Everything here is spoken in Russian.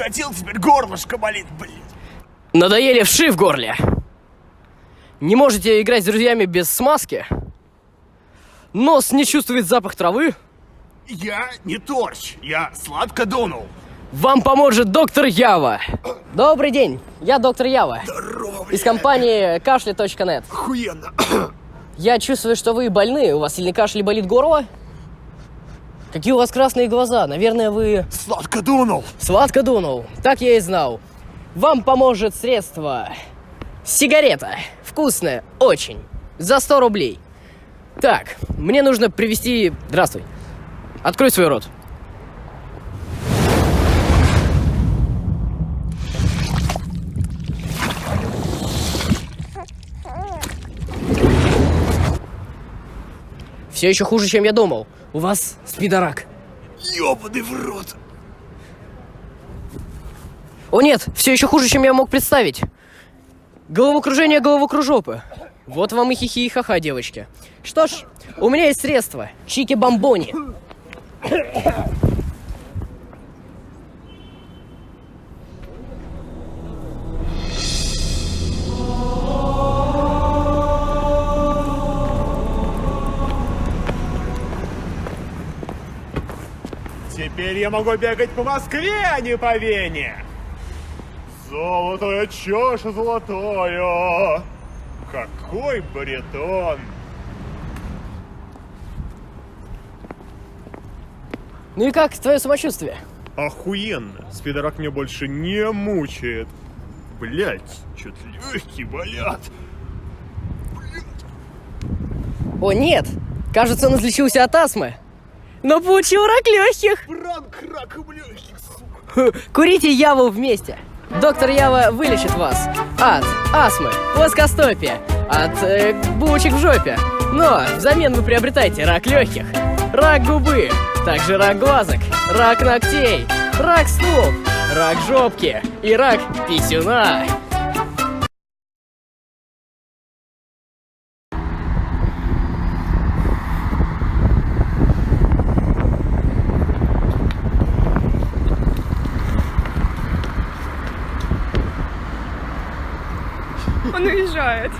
хотел, теперь горлышко болит, блядь. Надоели вши в горле. Не можете играть с друзьями без смазки? Нос не чувствует запах травы? Я не торч, я сладко дунул. Вам поможет доктор Ява. Добрый день, я доктор Ява. Здорово, Из компании кашля.нет. Охуенно. Я чувствую, что вы больны. У вас сильный кашель и болит горло? Какие у вас красные глаза? Наверное, вы... Сладко дунул. Сладко дунул. Так я и знал. Вам поможет средство. Сигарета. Вкусная. Очень. За 100 рублей. Так, мне нужно привезти... Здравствуй. Открой свой рот. Все еще хуже, чем я думал. У вас спидорак. Ёбаный в рот. О нет, все еще хуже, чем я мог представить. Головокружение головокружопы. Вот вам и хихи, и ха-ха, девочки. Что ж, у меня есть средства. Чики-бомбони. Теперь я могу бегать по Москве, а не по Вене. Золотая чаша золотая. Какой баритон. Ну и как твое самочувствие? Охуенно. Спидорак меня больше не мучает. Блять, чё-то легкие болят. О нет, кажется, он излечился от астмы. Но получил рак легких. Пранк раком легких, сука. Курите Яву вместе. Доктор Ява вылечит вас от астмы, плоскостопия, от булочек в жопе. Но взамен вы приобретаете рак легких, рак губы, также рак глазок, рак ногтей, рак стоп, рак жопки и рак писюна. Он уезжает.